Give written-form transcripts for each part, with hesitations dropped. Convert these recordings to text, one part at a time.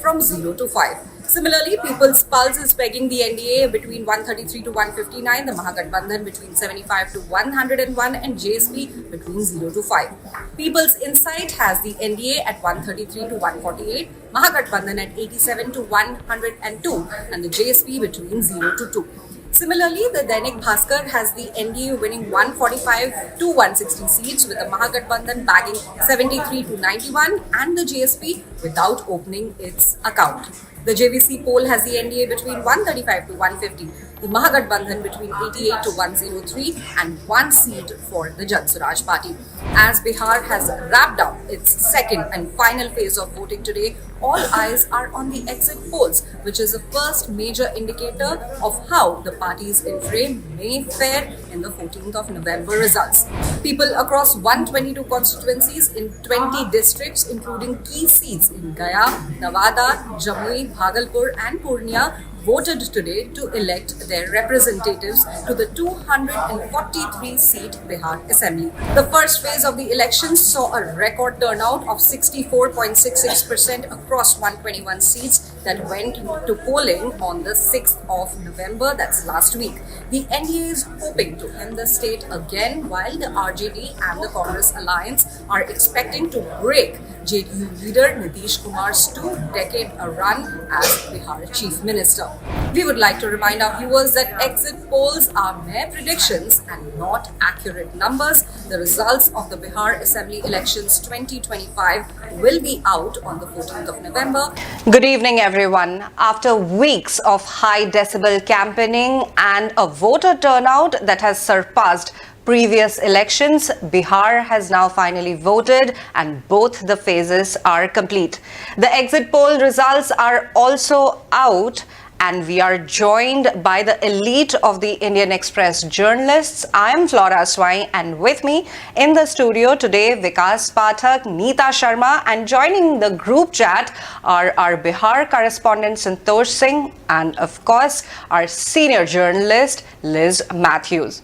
from 0 to 5. Similarly, People's Pulse is pegging the NDA between 133 to 159, the Mahagathbandhan between 75 to 101, and JSP between 0 to 5. People's Insight has the NDA at 133 to 148, Mahagathbandhan at 87 to 102, and the JSP between 0 to 2. Similarly, the Dainik Bhaskar has the NDA winning 145 to 160 seats, with the Mahagathbandhan bagging 73 to 91 and the JSP without opening its account. The JVC poll has the NDA between 135 to 150, the Mahagathbandhan between 88 to 103, and one seat for the Suraaj party. As Bihar has wrapped up its second and final phase of voting today, all eyes are on the exit polls, which is the first major indicator of how the parties in frame may fare in the 14th of November results. People across 122 constituencies in 20 districts, including key seats in Gaya, Nawada, Jamui, Bhagalpur and Purnia, voted today to elect their representatives to the 243-seat Bihar Assembly. The first phase of the elections saw a record turnout of 64.66% across 121 seats that went to polling on the 6th of November, that's last week. The NDA is hoping to end the state again, while the RJD and the Congress Alliance are expecting to break JDU leader Nitish Kumar's two-decade run as Bihar Chief Minister. We would like to remind our viewers that exit polls are mere predictions and not accurate numbers. The results of the Bihar Assembly Elections 2025 will be out on the 14th of November. Good evening, everyone. After weeks of high decibel campaigning and a voter turnout that has surpassed previous elections, Bihar has now finally voted and both the phases are complete. The exit poll results are also out, and we are joined by the elite of the Indian Express journalists. I am Flora Swai, and with me in the studio today, Vikas Pathak, Neeta Sharma, and joining the group chat are our Bihar correspondent Santosh Singh and, of course, our senior journalist Liz Matthews.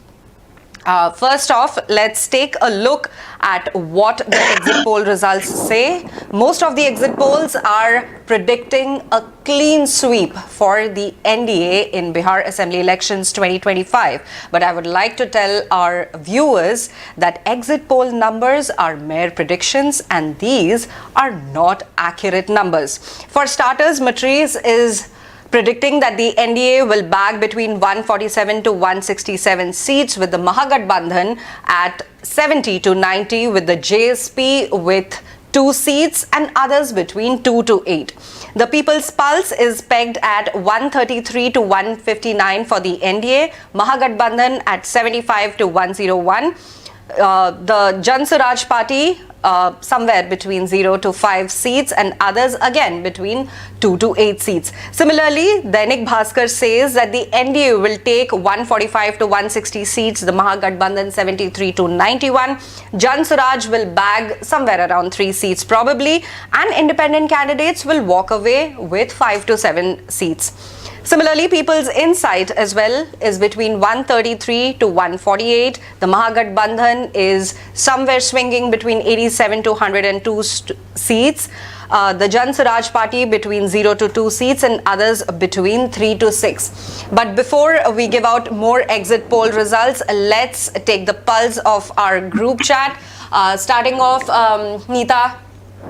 First off, let's take a look at what the exit poll results say. Most of the exit polls are predicting a clean sweep for the NDA in Bihar Assembly Elections 2025. But I would like to tell our viewers that exit poll numbers are mere predictions and these are not accurate numbers. For starters, Matrice is predicting that the NDA will bag between 147 to 167 seats, with the Mahagathbandhan at 70 to 90, with the JSP with 2 seats and others between 2 to 8. The People's Pulse is pegged at 133 to 159 for the NDA, Mahagathbandhan at 75 to 101. The Suraaj party somewhere between 0 to 5 seats and others again between 2 to 8 seats. Similarly, Dainik Bhaskar says that the NDA will take 145 to 160 seats, the Mahagathbandhan 73 to 91. Suraaj will bag somewhere around 3 seats probably, and independent candidates will walk away with 5 to 7 seats. Similarly, People's Insight as well is between 133 to 148. The Mahagathbandhan is somewhere swinging between 87 to 102 seats. The Suraaj party between 0 to 2 seats and others between 3 to 6. But before we give out more exit poll results, let's take the pulse of our group chat. Starting off, Neeta,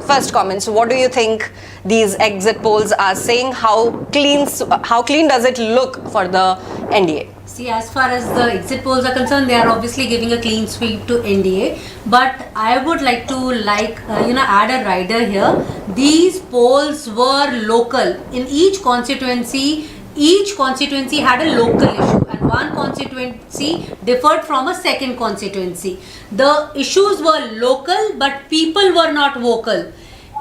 first comments. What do you think these exit polls are saying? How clean does it look for the NDA? See, as far as the exit polls are concerned, they are obviously giving a clean sweep to NDA. But I would like to add a rider here. These polls were local. In each constituency had a local issue, and one constituency differed from a second constituency. The issues were local, but people were not vocal.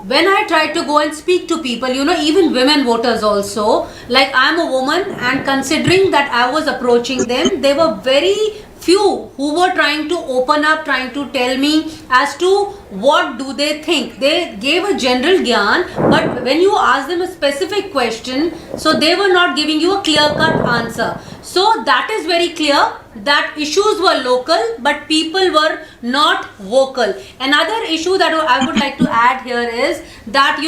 When I tried to go and speak to people, even women voters also, like I'm a woman, and considering that I was approaching them, they were very few who were trying to open up, trying to tell me as to what do they think. They gave a general gyan, but when you ask them a specific question, so they were not giving you a clear-cut answer. So that is very clear that issues were local, but people were not vocal. Another issue that I would like to add here is that,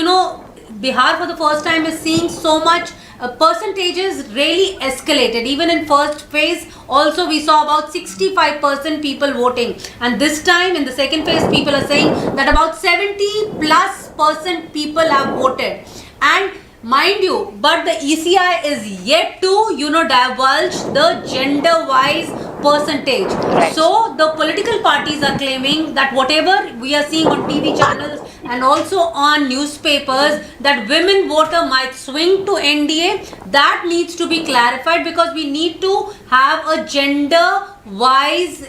Bihar for the first time is seeing so much percentages really escalated. Even in first phase, also we saw about 65% people voting, and this time in the second phase, people are saying that about 70+% people have voted. And mind you, but the ECI is yet to divulge the gender wise percentage. Right. So the political parties are claiming that whatever we are seeing on TV channels and also on newspapers, that women voter might swing to NDA, that needs to be clarified, because we need to have a gender wise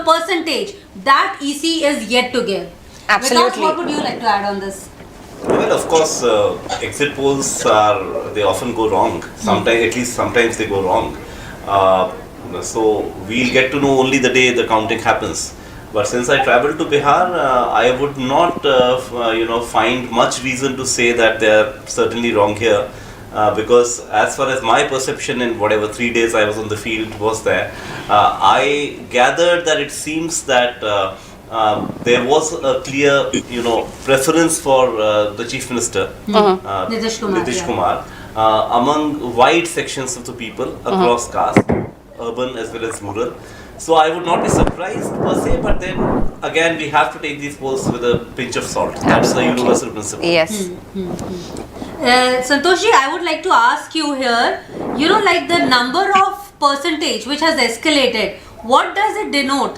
percentage that EC is yet to give. Absolutely. Vikas, what would you like to add on this? Well, of course, exit polls they often go wrong. Sometimes they go wrong. So we'll get to know only the day the counting happens. But since I traveled to Bihar, I would not, find much reason to say that they are certainly wrong here. Because as far as my perception in whatever 3 days I was on the field was there, I gathered that it seems that there was a clear, preference for the Chief Minister, Nitish Kumar, among wide sections of the people across caste, urban as well as rural. So I would not be surprised per se, but then again we have to take these polls with a pinch of salt. That's the universal principle. Yes. Santoshi, I would like to ask you here, like the number of percentage which has escalated, what does it denote,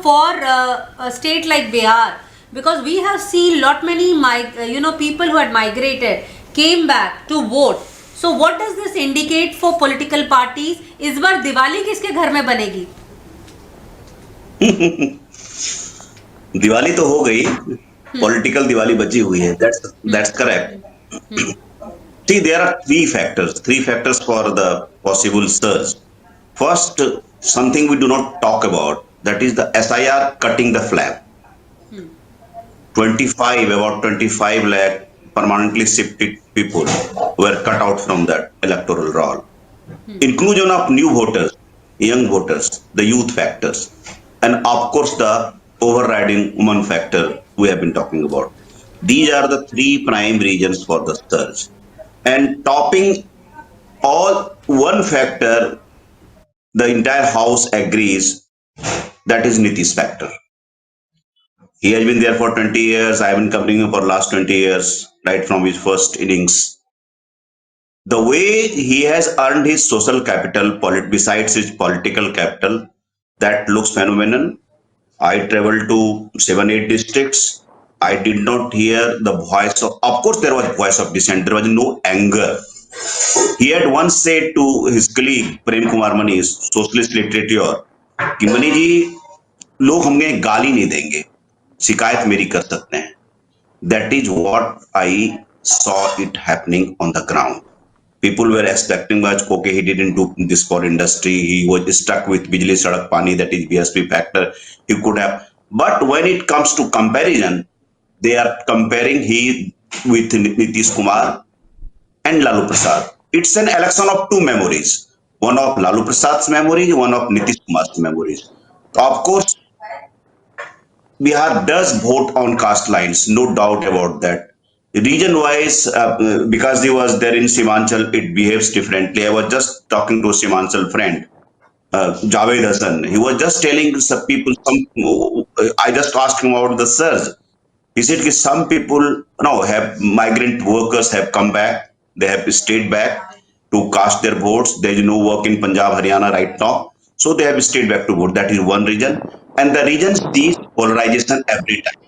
for a state like Bihar? Because we have seen many people who had migrated came back to vote. So what does this indicate for political parties? इस बार दिवाली किसके घर में बनेगी? दिवाली तो हो गई, political Diwali बची हुई है. That's correct. See, there are three factors for the possible surge. First, something we do not talk about, that is the SIR cutting the flap. About 25 lakh permanently shifted people were cut out from that electoral roll. Inclusion of new voters, young voters, the youth factors, and of course the overriding woman factor we have been talking about. These are the three prime reasons for the surge. And topping all one factor, the entire house agrees, that is Nitish factor. He has been there for 20 years. I have been covering him for last 20 years, right from his first innings. The way he has earned his social capital, besides his political capital, that looks phenomenal. I traveled to 7-8 districts. I did not hear the voice of course there was voice of dissent. There was no anger. He had once said to his colleague, Prem Kumar Mani, socialist literature, कि money जी लोग हमें गाली नहीं देंगे, शिकायत मेरी कर सकते हैं. That is what I saw it happening on the ground. People were expecting much, okay, he didn't do this for industry, he was stuck with Bijli Sadak Pani, that is BSP factor, he could have. But when it comes to comparison, they are comparing he with Nitish Kumar and Lalu Prasad. It's an election of two memories. One of Lalu Prasad's memory, one of Nitish Kumar's memories. Of course, Bihar does vote on caste lines, no doubt about that. Region-wise, because he was there in Simanchal, it behaves differently. I was just talking to a Simanchal friend, Javed Hassan. He was just telling some people, I just asked him about the surge. He said that some people, have migrant workers have come back. They have stayed back to cast their votes. There is no work in Punjab, Haryana right now. So they have stayed back to vote. That is one region. And the region sees polarization every time.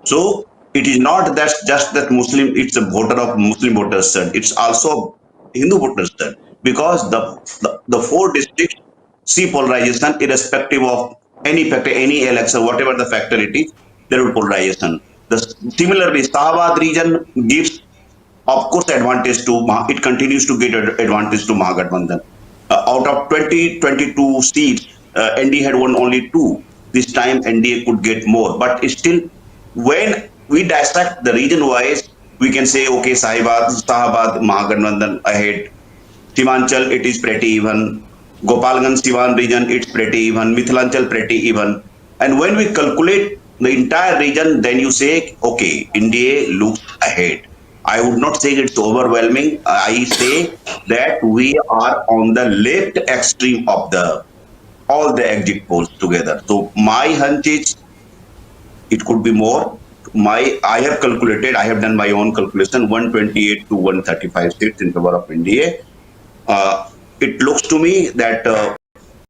So it is not that just that Muslim, it's a voter of Muslim voters, son. It's also Hindu voters, son. Because the four districts see polarization irrespective of any factor, any election, whatever the factor it is, there will be polarization. Similarly, Shahabad region gives, of course, advantage to, it continues to get advantage to Mahagathbandhan. Out of 22 seats, NDA had won only 2. This time NDA could get more. But still, when we dissect the region-wise, we can say, okay, Shahabad, Mahagathbandhan ahead. Simanchal, it is pretty even. Gopalganj, Siwan region, it's pretty even. Mithilanchal, pretty even. And when we calculate the entire region, then you say, okay, NDA looks ahead. I would not say it's overwhelming. I say that we are on the left extreme of the all the exit polls together. So my hunch is it could be more. I have calculated, I have done my own calculation, 128 to 135 seats in favor of NDA. It looks to me that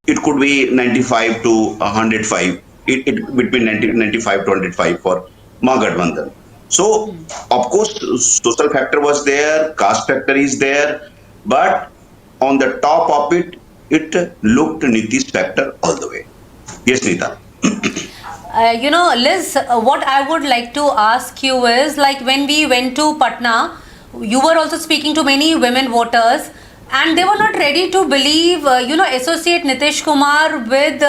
it could be 95 to 105, between 95 to 105 for Mahagathbandhan. So, of course, social factor was there, caste factor is there, but on the top of it, it looked Nitish factor all the way. Yes, Nita. Liz, what I would like to ask you is, like, when we went to Patna, you were also speaking to many women voters, and they were not ready to believe, associate Nitish Kumar with,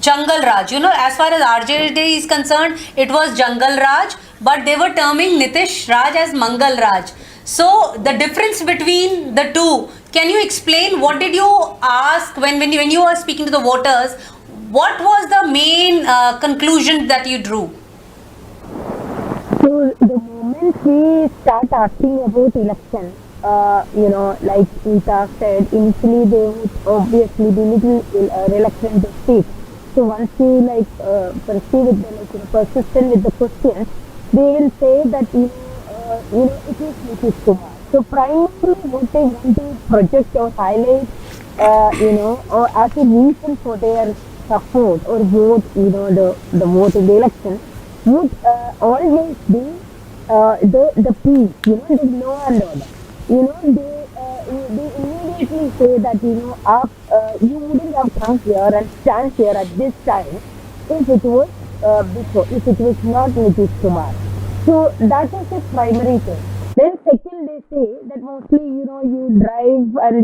Jungle Raj. As far as RJD is concerned, it was Jungle Raj, but they were terming Nitish Raj as Mangal Raj. So the difference between the two, can you explain what did you ask when you were speaking to the voters? What was the main conclusion that you drew? So the moment we start asking about election, like Nita said, initially they would obviously be little reluctant to speak. So once you pursue with the persistent with the questions, they will say that it is Nitish Kumar. So primarily what they want to project or highlight, or as a reason for their support or vote, the vote in the election would always be the peace, the law and order. They immediately say that, you wouldn't have come here and stand here at this time if it was if it was not Nitish Kumar. So that is the primary thing. Then second, they say that mostly, you drive and,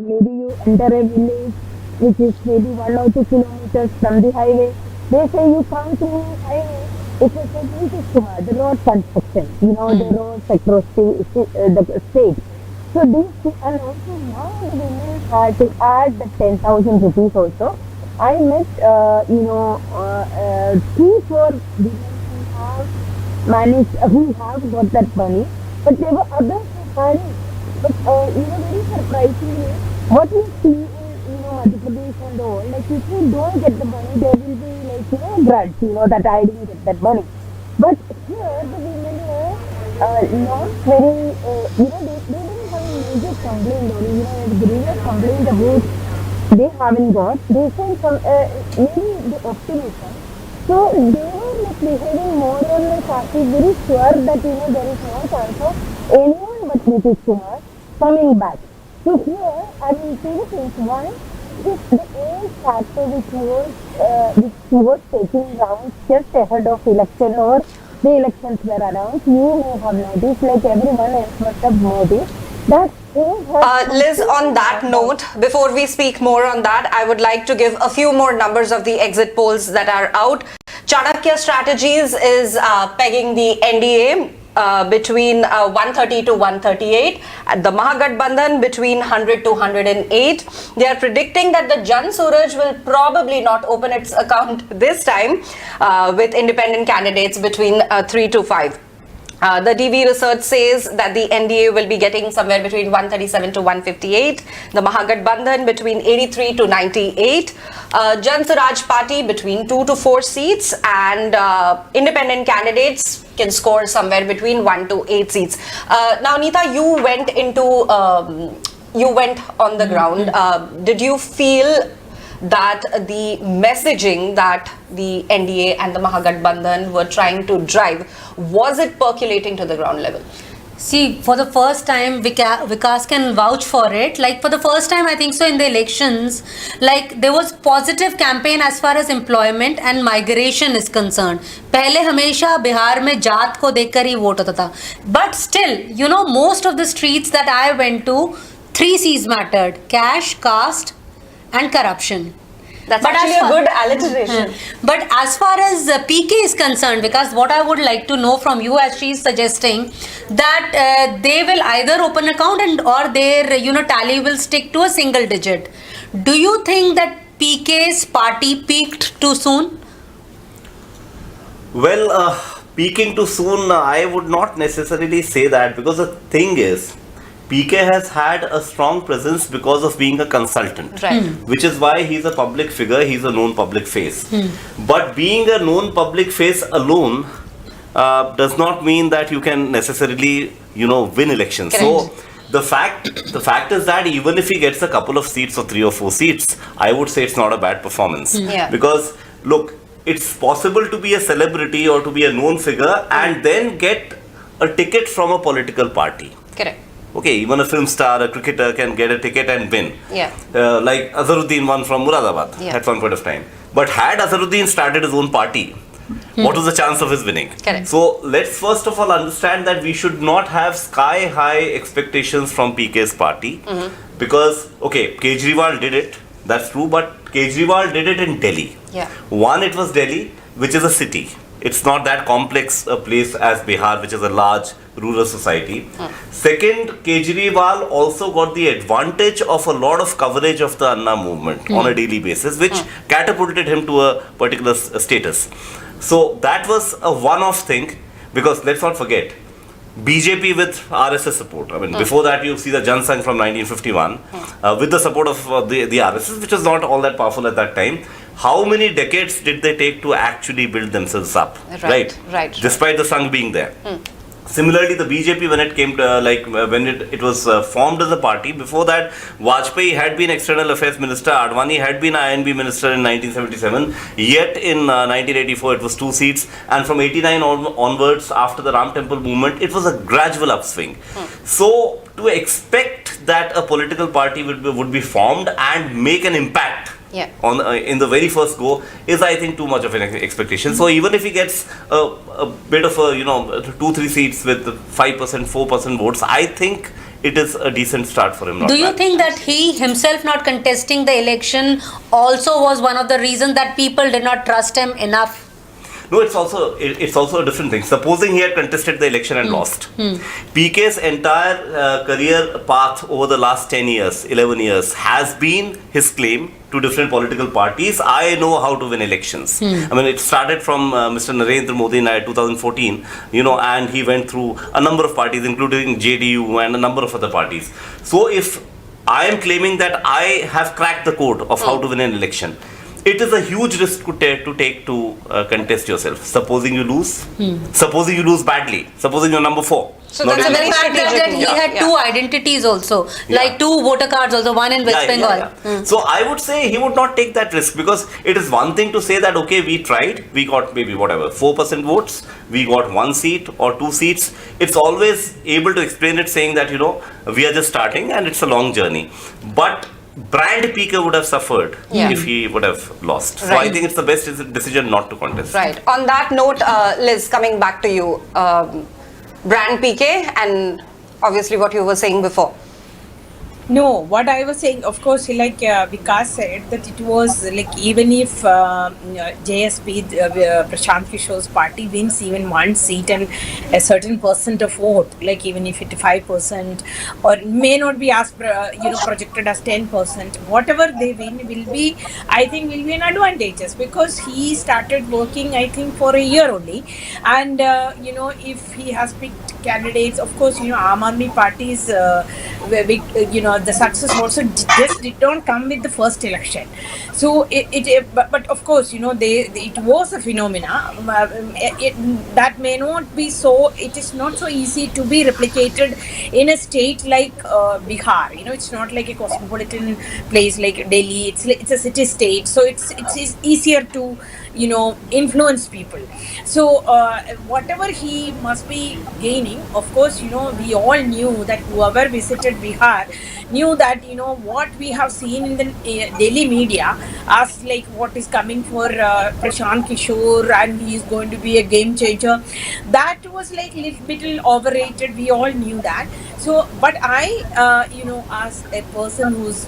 maybe you enter a village which is maybe 1 or 2 kilometers from the highway. They say you come to the highway, it was like Nitish Kumar, the road construction, the road across the state. So these two, and also now the women had to add the 10,000 rupees also. I met, 3-4 women who have got that money, but there were others who had it. But, very surprisingly, what we see in, Madhya Pradesh and all, like if you don't get the money, there will be grudge, that I didn't get that money. But here, the women were not very, they didn't have a major complaint or, the greater complaint about they haven't got. They said maybe the optimism. So they were behaving more or less as very sure that, there is no chance of anyone but Nitish Kumar coming back. So here, I will say two things. One, if the age factor which was taking rounds just ahead of election or the elections were announced, you may have noticed, like everyone else must have noticed, that Liz, on that note, before we speak more on that, I would like to give a few more numbers of the exit polls that are out. Chanakya Strategies is pegging the NDA between 130 to 138, at the Mahagathbandhan between 100 to 108. They are predicting that the Jan Suraj will probably not open its account this time, with independent candidates between 3 to 5. The DV research says that the NDA will be getting somewhere between 137 to 158, the Mahagathbandhan between 83 to 98, Jan Swaraj Party between 2 to 4 seats, and independent candidates can score somewhere between 1 to 8 seats. Now, Neeta, you went on the ground. Did you feel that the messaging that the NDA and the Mahagathbandhan were trying to drive, was it percolating to the ground level? See, for the first time, Vikas can vouch for it. Like, for the first time, I think so, in the elections, like, there was positive campaign as far as employment and migration is concerned. पहले हमेशा बिहार में जात को देखकर ही vote होता था. But still, most of the streets that I went to, 3 C's mattered: cash, caste, and corruption. That's actually a good alliteration. But as far as PK is concerned, because what I would like to know from you, as she is suggesting that they will either open account or their tally will stick to a single digit. Do you think that PK's party peaked too soon? Well, peaking too soon, I would not necessarily say that, because the thing is, PK has had a strong presence because of being a consultant, Right. which is why he's a public figure, he's a known public face. But being a known public face alone does not mean that you can necessarily, win elections. So the fact is that even if he gets a couple of seats or 3 or 4 seats, I would say it's not a bad performance. Yeah. Because look, it's possible to be a celebrity or to be a known figure and then get a ticket from a political party. Correct. Okay, even a film star, a cricketer can get a ticket and win. Yeah. Like Azharuddin won from Muradabad Yeah. at one point of time. But had Azharuddin started his own party, what was the chance of his winning? Correct. So let's first of all understand that we should not have sky high expectations from PK's party. Because, okay, Kejriwal did it, that's true, but Kejriwal did it in Delhi. Yeah. One, it was Delhi, which is a city. It's not that complex a place as Bihar, which is a large rural society. Second, Kejriwal also got the advantage of a lot of coverage of the Anna movement on a daily basis, which catapulted him to a particular status. So that was a one-off thing, because let's not forget, BJP with RSS support. I mean, before that you see the Jan Sangh from 1951 with the support of the RSS, which was not all that powerful at that time. How many decades did they take to actually build themselves up? Right. Despite the Sangh being there. Similarly, the BJP, when it came to, when it was formed as a party, before that, Vajpayee had been External Affairs Minister, Advani had been INB Minister in 1977, yet in 1984 it was 2 seats, and from 89 onwards, after the Ram Temple movement, it was a gradual upswing. So, to expect that a political party would be formed and make an impact on in the very first go is, I think, too much of an expectation. So even if he gets a bit of a 2-3 seats with 5%, 4% votes, I think it is a decent start for him. Do you think that he himself not contesting the election also was one of the reasons that people did not trust him enough? No, it's also a different thing. Supposing he had contested the election and lost, PK's entire career path over the last 10 years, 11 years has been his claim to different political parties. I know how to win elections. I mean, it started from Mr. Narendra Modi in 2014, and he went through a number of parties, including JDU and a number of other parties. So if I am claiming that I have cracked the code of how to win an election, it is a huge risk to take to contest yourself. Supposing you lose, supposing you lose badly, supposing you're number 4. So that's a very strategic He had 2 identities also, like 2 voter cards also, one in West Bengal. So I would say he would not take that risk, because it is one thing to say that, okay, we tried, we got maybe 4% votes, we got 1 seat or 2 seats. It's always able to explain it saying that, we are just starting and it's a long journey. But brand PK would have suffered if he would have lost. So I think it's the best decision not to contest. Right. On that note, Liz, coming back to you, brand PK and obviously what you were saying before. No, what I was saying, of course, like Vikas said, that it was like even if JSP, Prashant Kishor's party wins even 1 seat and a certain percent of vote, like even if it 5% or may not be as projected as 10%, whatever they win will be, I think, will be an advantageous, because he started working, I think, for a year only, and if he has picked candidates, of course, Aam Aadmi party's the success also just did not come with the first election. So but of course, it was a phenomena. That may not be so. It is not so easy to be replicated in a state like Bihar. It's not like a cosmopolitan place like Delhi. It's a city state, so it's easier to influence people. So whatever he must be gaining, of course, we all knew that whoever visited Bihar knew that what we have seen in the daily media as like what is coming for Prashant Kishor, and he is going to be a game changer, that was like little overrated. We all knew that. So but I as a person who's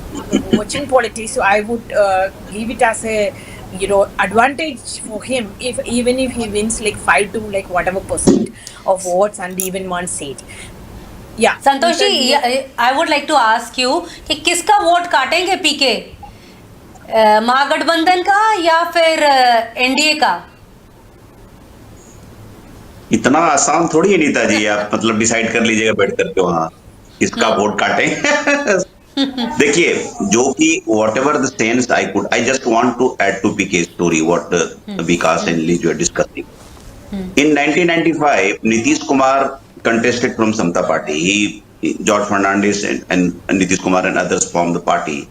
watching politics, so I would give it as a advantage for him even if he wins like 5 to like whatever percent of votes and even 1 seat. Yeah, Santosh ji, I would like to ask you कि किसका vote काटेंगे पीके, महागठबंधन का या फिर NDA का? इतना आसान थोड़ी है नेताजी, आप मतलब डिसाइड कर लीजिएगा बैठ करके वहां इसका वोट काटें। देखिए, जो कि whatever the sense I just want to add to PK story what Vikas and Liz were discussing. In 1995, Nitish Kumar contested from Samta Party. George Fernandez and Nitish Kumar and others formed the party.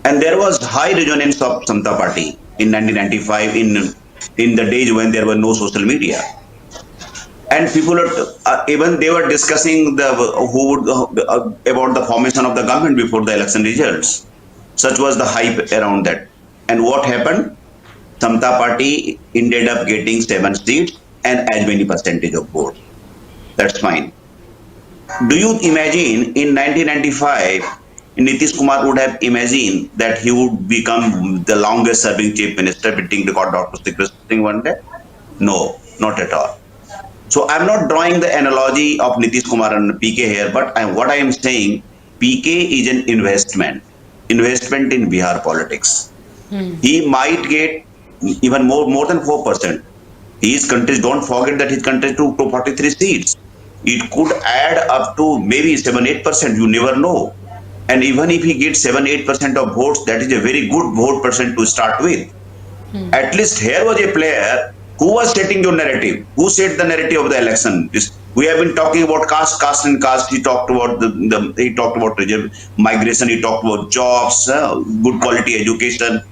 And there was high resonance of Samta Party in 1995 in the days when there were no social media. And people even they were discussing about the formation of the government before the election results. Such was the hype around that. And what happened? Samta Party ended up getting 7 seats and as many percentage of votes. That's fine. Do you imagine in 1995, Nitish Kumar would have imagined that he would become the longest serving chief minister, beating record Dr. Sikri Singh one day? No, not at all. So I'm not drawing the analogy of Nitish Kumar and PK here, but what I am saying, PK is an investment in Bihar politics. He might get even more than 4%. His country, don't forget that his country to 43 seats. It could add up to maybe 7-8%, you never know. And even if he gets 7-8% of votes, that is a very good vote percent to start with. At least here was a player who was setting your narrative. Who set the narrative of the election? We have been talking about caste. He talked about he talked about migration. He talked about jobs, good quality education.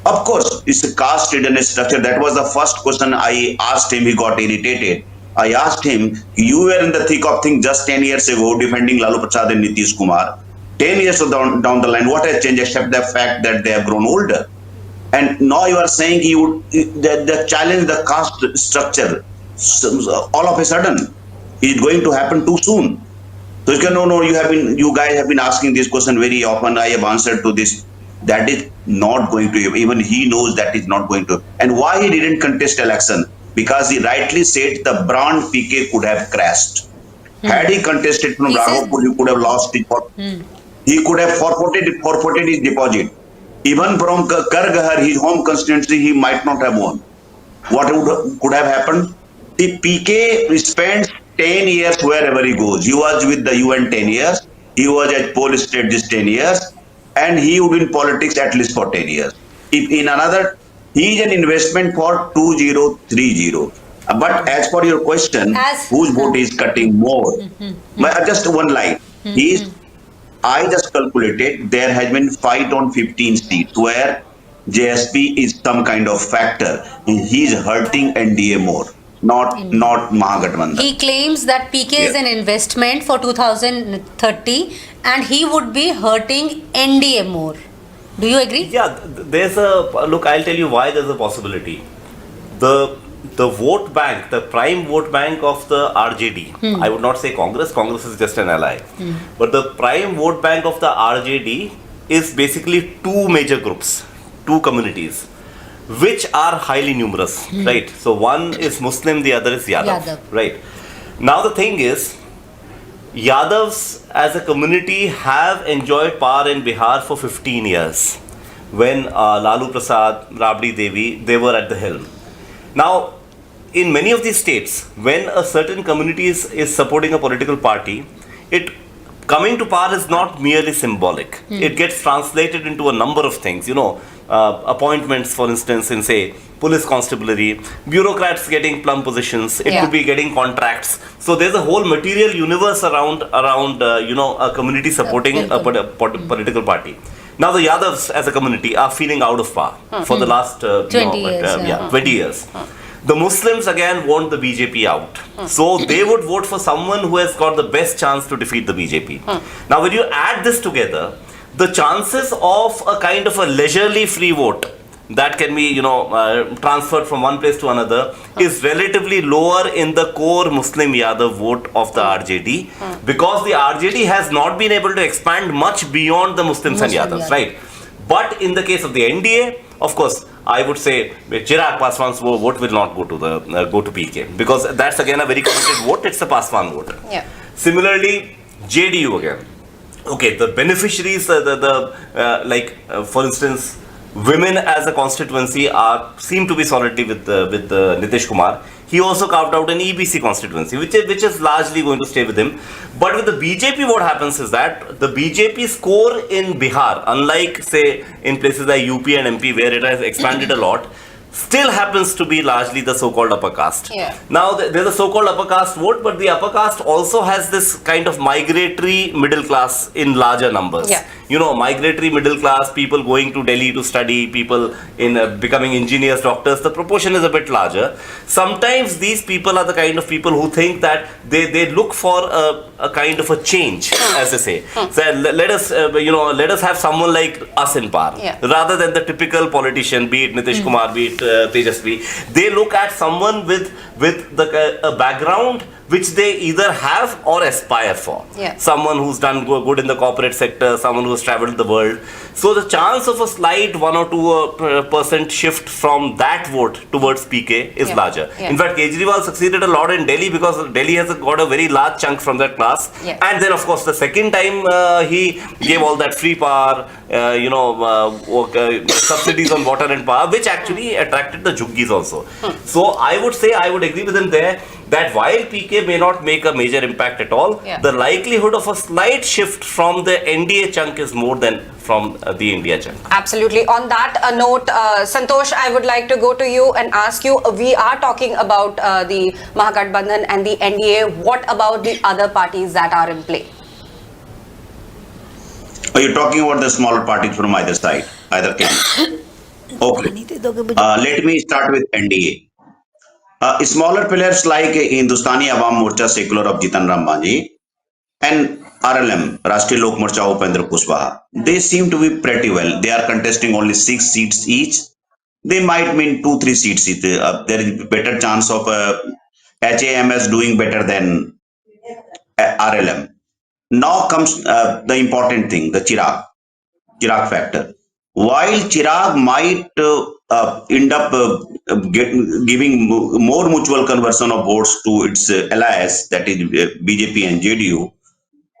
Of course, it's a caste-ridden structure. That was the first question I asked him. He got irritated. I asked him, you were in the thick of things just 10 years ago defending Lalu Prasad and Nitish Kumar. 10 years down the line, what has changed except the fact that they have grown older? And now you are saying the challenge the caste structure all of a sudden is going to happen too soon. So you guys have been asking this question very often. I have answered to this. That is not going to, even he knows that is not going to. And why he didn't contest election? Because he rightly said the brand PK could have crashed. Had he contested from Raghopur, he could have lost his he could have forfeited his deposit. Even from Karghar, his home constituency, he might not have won. What could have happened? The PK spends 10 years wherever he goes. He was with the UN 10 years. He was at Police State this 10 years. And he would be in politics at least for 10 years. If in another, he is an investment for 2030. But as for your question, whose vote is cutting more? Just one line. I just calculated there has been fight on 15 seats where JSP is some kind of factor. He is hurting NDA more, not Mahagathbandhan. He claims that PK is an investment for 2030 and he would be hurting NDA more. Do you agree? Yeah, there's look, I'll tell you why there's a possibility. The vote bank, the prime vote bank of the RJD, I would not say Congress is just an ally, but the prime vote bank of the RJD is basically two major groups, two communities, which are highly numerous, right? So one is Muslim, the other is Yadav, right? Now the thing is, Yadavs as a community have enjoyed power in Bihar for 15 years when Lalu Prasad, Rabdi Devi, they were at the helm. Now, in many of these states, when a certain community is supporting a political party, coming to power is not merely symbolic. It gets translated into a number of things, appointments, for instance, in say police constabulary, bureaucrats getting plum positions, it could be getting contracts. So there's a whole material universe around a community supporting a political party. Now the Yadavs as a community are feeling out of power for the last 20 years. The Muslims again want the BJP out. So they would vote for someone who has got the best chance to defeat the BJP. Now when you add this together, the chances of a kind of a leisurely free vote that can be transferred from one place to another is relatively lower in the core Muslim Yadav vote of the RJD because the RJD has not been able to expand much beyond the Muslims and Yadavs, right? But in the case of the NDA, of course, I would say Chirag Paswan's vote will not go to PK because that's again a very committed vote. It's a Paswan vote. Yeah. Similarly, JDU again. Okay, the beneficiaries, for instance, women as a constituency seem to be solidly with Nitish Kumar. He also carved out an EBC constituency, which is largely going to stay with him. But with the BJP, what happens is that the BJP score in Bihar, unlike say in places like UP and MP where it has expanded a lot, still happens to be largely the so-called upper caste. Yeah. Now, there's a so-called upper caste vote, but the upper caste also has this kind of migratory middle class in larger numbers. Yeah. You know, migratory middle class, people going to Delhi to study, people in becoming engineers, doctors, the proportion is a bit larger. Sometimes these people are the kind of people who think that they look for a kind of a change, as they say. So let us have someone like us in power, Yeah. rather than the typical politician, be it Nitish Kumar, be it Tejasvi. They look at someone with a background which they either have or aspire for. Yeah. Someone who's done good in the corporate sector, someone who's traveled the world. So the chance of a slight 1 or 2% shift from that vote towards PK is Yeah. larger. Yeah. In fact, Kejriwal succeeded a lot in Delhi because Delhi has got a very large chunk from that class. Yeah. And then, of course, the second time he gave all that free power, subsidies on water and power, which actually attracted the Juggis also. So I would agree with him there that while PK may not make a major impact at all, Yeah. the likelihood of a slight shift from the NDA chunk is more than from the India chunk. Absolutely. On that note, Santosh, I would like to go to you and ask you, we are talking about the Mahagathbandhan and the NDA. What about the other parties that are in play? Are you talking about the smaller parties from either side, either camp? Okay. Let me start with NDA. Smaller players like Hindustani Awam Morcha Secular of Jitan Ram Manjhi and RLM, Rashtriya Lok Morcha Upendra Kushwaha, they seem to be pretty well. They are contesting only 6 seats each. They might win 2-3 seats. There is better chance of HAMS doing better than RLM. Now comes the important thing, the Chirag factor. While Chirag might end up giving more mutual conversion of votes to its allies, that is BJP and JDU,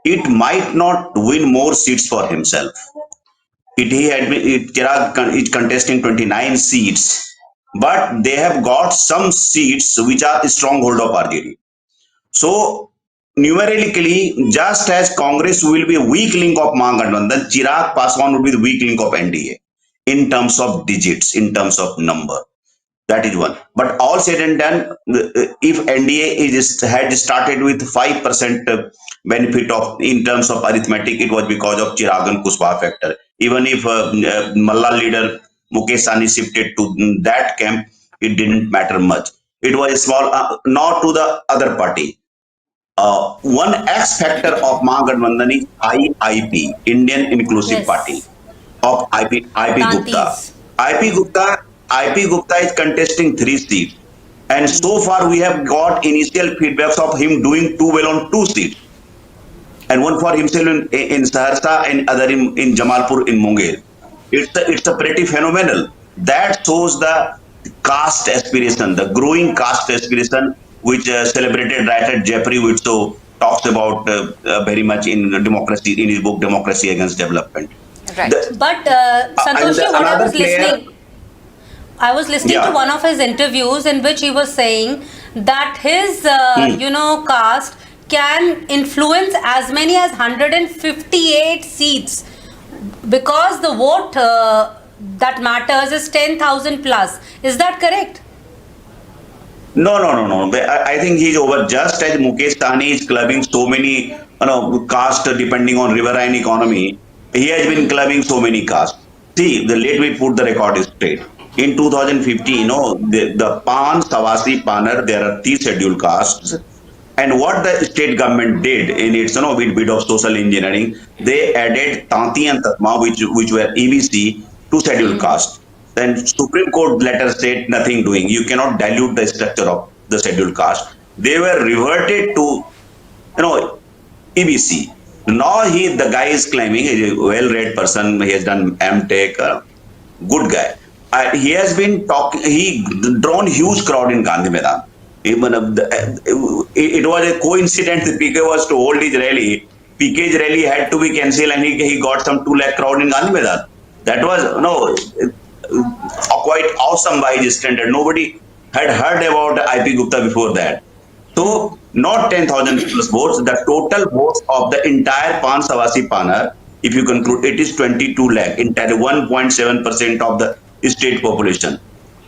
it might not win more seats for himself. Chirag is contesting 29 seats, but they have got some seats which are a stronghold of RJD. So numerically, just as Congress will be a weak link of Mahagathbandhan, Chirag Paswan will be the weak link of NDA in terms of digits, in terms of number. That is one. But all said and done, if NDA had started with 5% benefit of in terms of arithmetic, it was because of Chirag and Kushwaha factor. Even if Malla leader Mukesh Sahni shifted to that camp, it didn't matter much. It was a small, not to the other party. One X factor of Mahagathbandhan is IIP, Indian Inclusive Yes. Party, of IP Gupta. Tantis. IP Gupta is contesting 3 seats. And so far we have got initial feedbacks of him doing too well on 2 seats. And one for himself in Saharsa and other in Jamalpur in Munger. It's a pretty phenomenal. That shows the caste aspiration, the growing caste aspiration, which celebrated writer Jeffrey Whitso talks about very much in democracy, in his book Democracy Against Development. Right. But Santoshi, what I was listening to one of his interviews in which he was saying that his caste can influence as many as 158 seats because the vote that matters is 10,000 plus. Is that correct? No. I think he's over. Just as Mukesh Sahni is clubbing so many castes depending on riverine economy, he has been clubbing so many castes. See, let me put the record straight. In 2015, the Pan, Savasi, Panar, there are 3 scheduled castes. And what the state government did in its bit of social engineering, they added Tanti and Tatma, which were EBC, to scheduled caste. Then Supreme Court letter said nothing doing. You cannot dilute the structure of the scheduled caste. They were reverted to EBC. Now the guy is claiming he's a well-read person. He has done MTech, good guy. He has been talking. He drawn huge crowd in Gandhi Maidan. It was a coincidence that PK was to hold his rally. PK's rally had to be cancelled, and he got some 2 lakh crowd in Gandhi Maidan. That was quite awesome by his standard. Nobody had heard about IP Gupta before that. So not 10,000 plus votes. The total votes of the entire Pan Savasi Panar, if you conclude, it is 22 lakh, entirely 1.7% of the state population.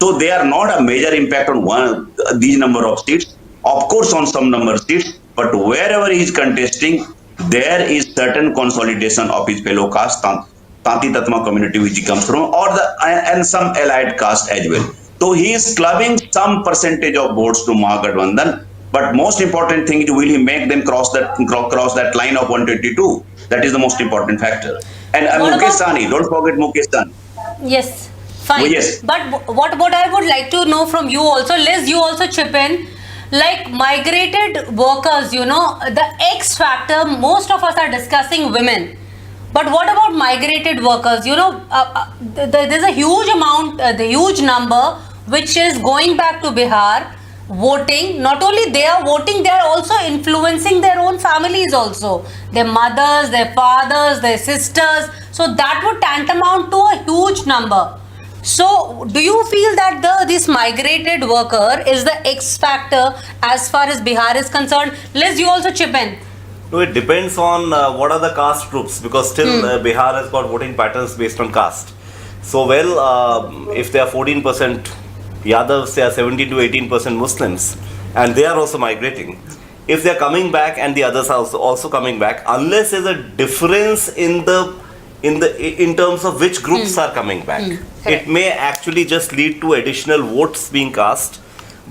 So they are not a major impact on these number of seats. Of course, on some number of seats, but wherever he is contesting, there is certain consolidation of his fellow caste, Tanti Tatma community which he comes from, and some allied caste as well. So he is clubbing some percentage of votes to Mahagathbandhan. But most important thing is, will he make them cross that line of 122? That is the most important factor. And Mukesh Sahni, don't forget Mukesh Sahni. Yes, fine. Oh, yes. But what I would like to know from you also, Liz, you also chip in. Like migrated workers, the X factor, most of us are discussing women. But what about migrated workers? There's a huge amount, the huge number, which is going back to Bihar, voting. Not only they are voting, they are also influencing their own families also. Their mothers, their fathers, their sisters. So that would tantamount to a huge number. So, do you feel that this migrated worker is the X factor as far as Bihar is concerned? Liz, you also chip in. No, it depends on what are the caste groups, because still Bihar has got voting patterns based on caste. So, if they are 14% Yadavs, they are 17 to 18% Muslims, and they are also migrating. If they are coming back and the others are also coming back, unless there is a difference in terms of which groups are coming back, it may actually just lead to additional votes being cast,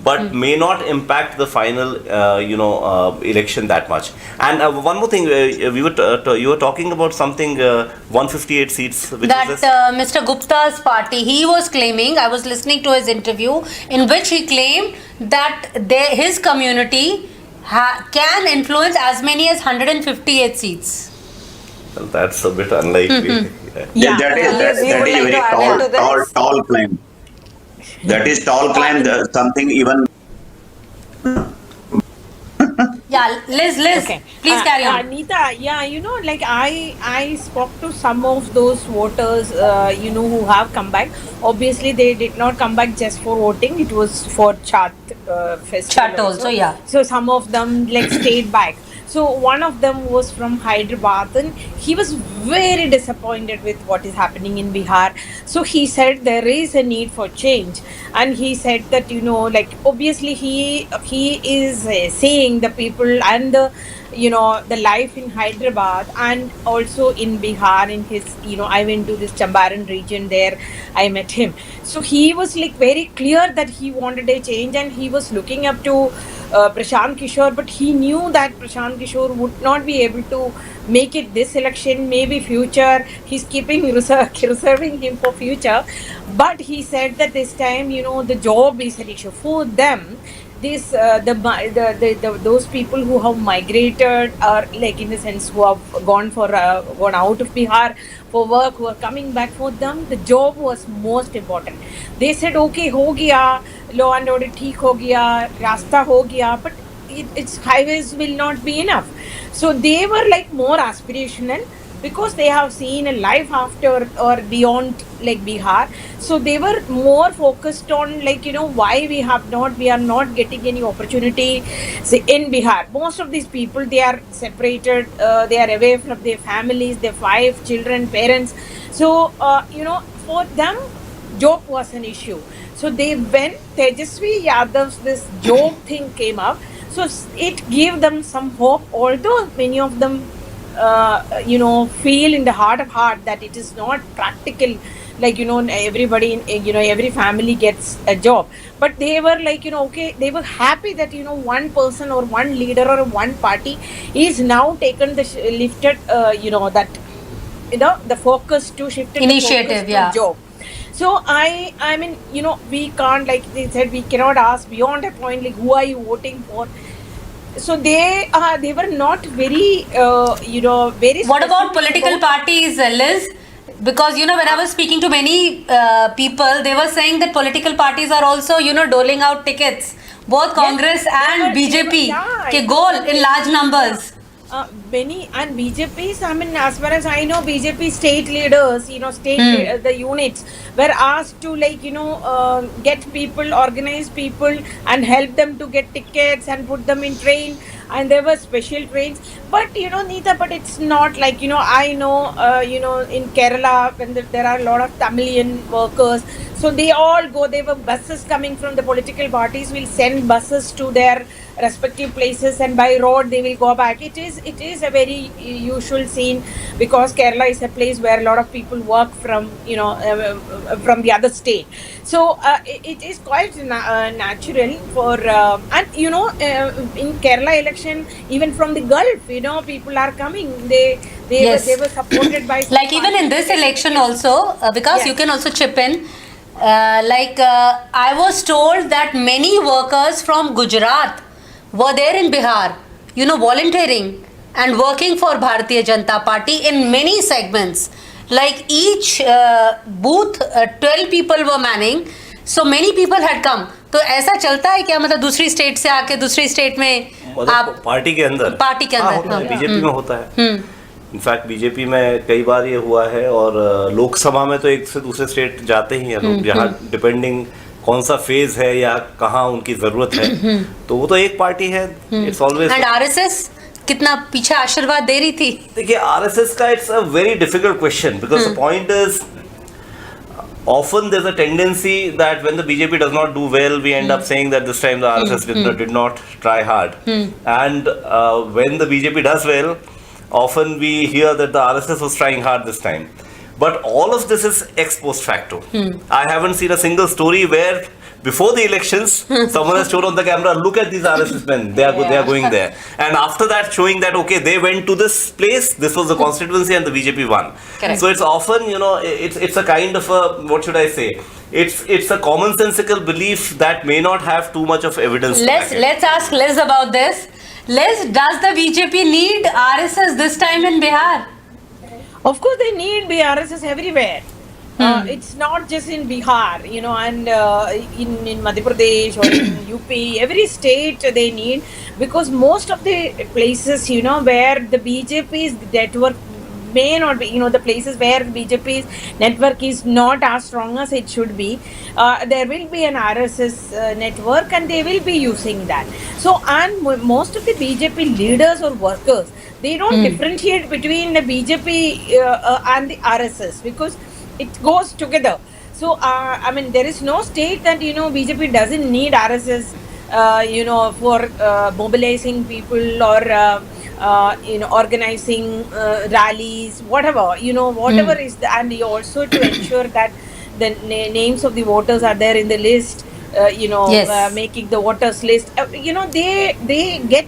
but may not impact the final election that much. And one more thing, you were talking about something 158 seats, which that Mr. Gupta's party, he was claiming, I was listening to his interview in which he claimed that his community can influence as many as 158 seats. Well, that's a bit unlikely. Yeah, that is a very tall claim. That is tall claim. Something even. Yeah, Liz, okay. Please carry on. Anita, I spoke to some of those voters, who have come back. Obviously, they did not come back just for voting. It was for Chhat festival. Chhat also, yeah. So some of them stayed back. So one of them was from Hyderabad, and he was very disappointed with what is happening in Bihar. So he said there is a need for change, and he said that obviously he is saying the people and the life in Hyderabad and also in Bihar. In his I went to this Chambaran region, there I met him. So he was very clear that he wanted a change, and he was looking up to Prashant Kishor, but he knew that Prashant Kishor would not be able to make it this election, maybe future. He's reserving him for future. But he said that this time, the job is an issue for them. This those people who have migrated, or in the sense who have gone out of Bihar for work, who are coming back, for them the job was most important. They said, okay, ho gaya, law and order theek ho gaya, rasta ho gaya, but its highways will not be enough. So they were more aspirational, because they have seen a life after or beyond Bihar. So they were more focused on why we are not getting any opportunity in Bihar. Most of these people, they are separated, they are away from their families, their 5 children, parents. So for them, job was an issue. So when Tejasvi Yadav's this job thing came up, so it gave them some hope, although many of them feel in the heart of heart that it is not practical, everybody, every family gets a job. But they were okay, they were happy that one person or one leader or one party is now taken lifted the focus to shift initiative, to job. So I mean, we can't, they said, we cannot ask beyond a point who are you voting for. So they were not very very. What about political parties, Liz? Because when I was speaking to many people, they were saying that political parties are also doling out tickets, both Congress and BJP ke goal in large numbers. many and BJP's, I mean, as far as I know, BJP state leaders, the units were asked to get people, organize people, and help them to get tickets and put them in train. And there were special trains, but Neeta, but it's not like I know in Kerala when there are a lot of Tamilian workers, so they all go. There were buses coming from the political parties will send buses to their respective places, and by road they will go back. It is a very usual scene because Kerala is a place where a lot of people work from from the other state. So it is quite natural for and in Kerala election, even from the Gulf, people are coming. They were supported by like even in this election also, because Yes. you can also chip in. I was told that many workers from Gujarat were there in Bihar, volunteering and working for Bharatiya Janata Party in many segments. Like each booth, 12 people were manning, so many people had come. तो ऐसा चलता है क्या, मतलब दूसरी state से आके दूसरी स्टेट में आप पार्टी के अंदर होता है, बीजेपी में होता है। इनफैक्ट बीजेपी में कई बार ये हुआ है, और लोकसभा में तो एक से दूसरे स्टेट जाते ही हैं लोग, जहाँ डिपेंडिंग कौन सा फेज है या कहाँ उनकी जरूरत है, तो वो तो एक पार्टी है। It's always. एंड आरएसएस कितना पीछे आशीर्वाद दे रही थी? देखिए आरएसएस का it's a very difficult question because the point is often there's a tendency that when the BJP does not do well, we end up saying that this time the RSS did not try hard. And when the BJP does well, often we hear that the RSS was trying hard this time. But all of this is ex post facto. I haven't seen a single story where before the elections, someone has shown on the camera, look at these RSS men, they are going there. And after that, showing that, okay, they went to this place, this was the constituency and the BJP won. Correct. So it's often, it's a kind of a, what should I say? It's a commonsensical belief that may not have too much of evidence. Let's ask Liz about this. Liz, does the BJP need RSS this time in Bihar? Of course, they need RSS everywhere. It's not just in Bihar, and in Madhya Pradesh or in UP, every state they need, because most of the places, where the BJP's network may not be, the places where the BJP's network is not as strong as it should be, there will be an RSS network and they will be using that. So, and most of the BJP leaders or workers, they don't differentiate between the BJP and the RSS because it goes together. So, I mean, there is no state that, BJP doesn't need RSS, for mobilizing people or, organizing rallies, whatever, whatever is the, and also to ensure that the names of the voters are there in the list, Yes. Making the voters list, they get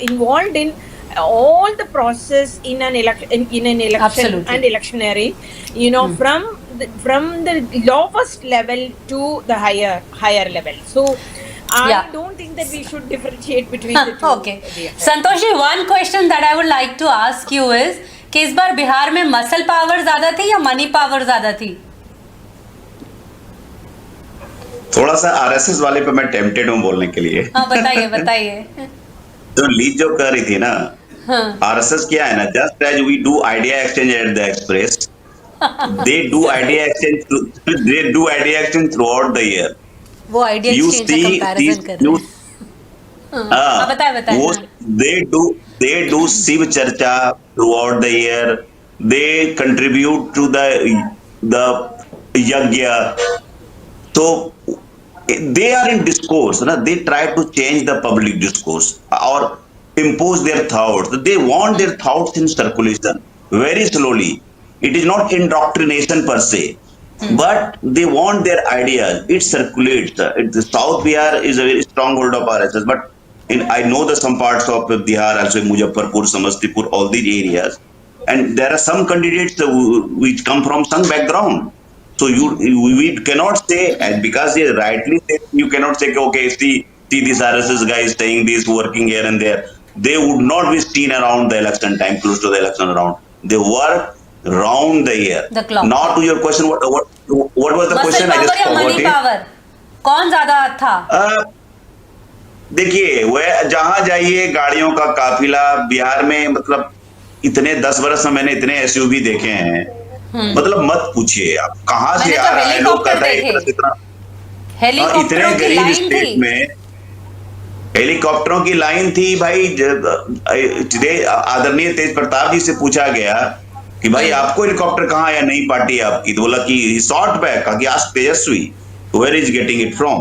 involved in all the process in an election Absolutely. and electioneering, from the lowest level to the higher level. So I don't think that we should differentiate between the two. Okay. Santoshi, one question that I would like to ask you is कि इस बार बिहार में muscle power ज्यादा थी या money power ज्यादा थी? थोड़ा सा आरएसएस वाले पे मैं टेम्पटेड हूँ बोलने के लिए। हाँ बताइए। तो लीज जो कर रही थी ना, आरएसएस क्या है ना, just as we do idea exchange at the Express, they do idea exchange throughout the year. वो आइडिया एक्सचेंज का कंपैरिजन कर रहे हैं। बताइए। They do शिव चर्चा throughout the year. They contribute to the yagya. So they are in discourse. They try to change the public discourse or impose their thoughts. They want their thoughts in circulation very slowly. It is not indoctrination per se, but they want their ideas. It circulates. The South Bihar is a very stronghold of RSS, but I know some parts of Bihar, also Muzaffarpur, Samastipur, all these areas, and there are some candidates which come from some background. So we cannot say, and because they rightly say, you cannot say, okay, see this RSS guy is saying this, working here and there. They would not be seen around the election time, close to the election round. They work round the year. The clock. Now to your question, what was the question? I just forgot it. Money power कौन ज्यादा था? देखिए वह जहां जाइए गाड़ियों का काफिला बिहार में, मतलब इतने 10 वर्ष में मैंने इतने एसयूवी देखे हैं, मतलब मत पूछिए आप कहां से मैंने आ तो रहा है। लोग हेलीकॉप्टर कहता है देखे, इतना इतना हेलीकॉप्टरों इतने की गरीब लाइन स्टेट थी। में हेलीकॉप्टरों की लाइन थी भाई। आदरणीय तेज प्रताप जी से पूछा गया कि भाई आपको हेलीकॉप्टर कहाँ, या नई पार्टी है आपकी, तो बोला कि शॉर्ट बैक कहा कि आज Tejashwi, where is getting it from.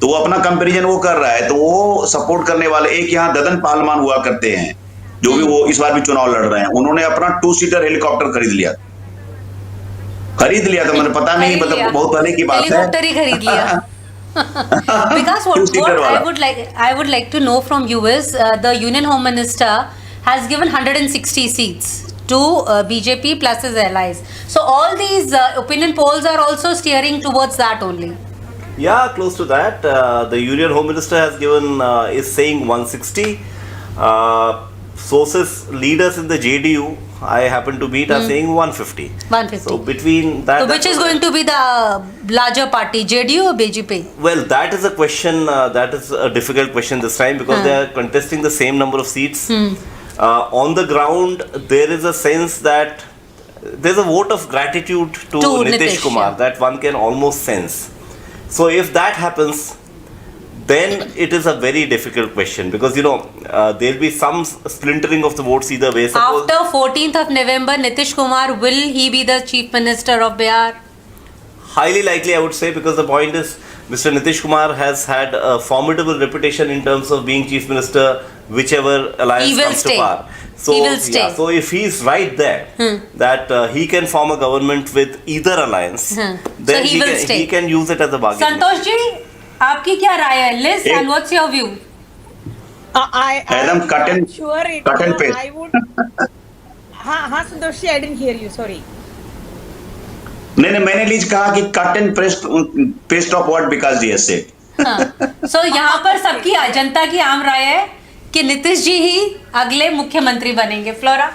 तो वो अपना कंपैरिजन वो कर रहा है। तो वो सपोर्ट करने वाले एक यहाँ ददन पहलवान हुआ करते हैं, जो भी वो इस बार भी चुनाव लड़ रहे हैं, उन्होंने अपना 2 सीटर हेलीकॉप्टर खरीद लिया था। मैंने पता नहीं, खरीद लिया, मतलब बहुत पहले की बात है। हेलीकॉप्टर ही खरीद लिया। Because टू what सीटर वाला। I would like to know from you is the Union Home Minister has given 160 seats to BJP plus his allies. So all these opinion polls are also steering towards that only. Yeah, close to that. The Union Home Minister has given is saying 160. Sources, leaders in the JDU I happen to meet are saying 150. 150. So between that, So which is going to be the larger party, JDU or BJP? well, that is a question. That is a difficult question this time because they are contesting the same number of seats. On the ground, there is a sense that there's a vote of gratitude to Nitish Kumar that one can almost sense. So if that happens, then it is a very difficult question because there'll be some splintering of the votes either way. Suppose After 14th of November, Nitish Kumar, will he be the chief minister of Bihar? highly likely, I would say, because the point is Mr. Nitish Kumar has had a formidable reputation in terms of being chief minister, whichever alliance He will comes stay. to power. So, He will stay. Yeah, so if he's right there, that he can form a government with either alliance, then So he will stay. he can use it as a bargaining. Santosh ji, आपकी क्या राय है? Liz, एक- and what's your view? Adam, cut and- not sure it. cut and paste. I would. हाँ Santosh ji, I didn't hear you. Sorry. नहीं, मैंने lease कहा कि cut and paste of what because he has said. So यहाँ पर सबकी जनता की आम राय है कि नीतीश जी ही अगले मुख्यमंत्री बनेंगे। Flora?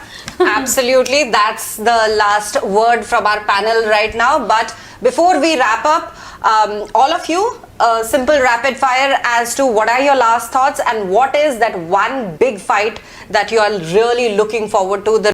Absolutely, that's the last word from our panel right now. But before we wrap up, all of you, a simple rapid fire as to what are your last thoughts and what is that one big fight that you are really looking forward to. The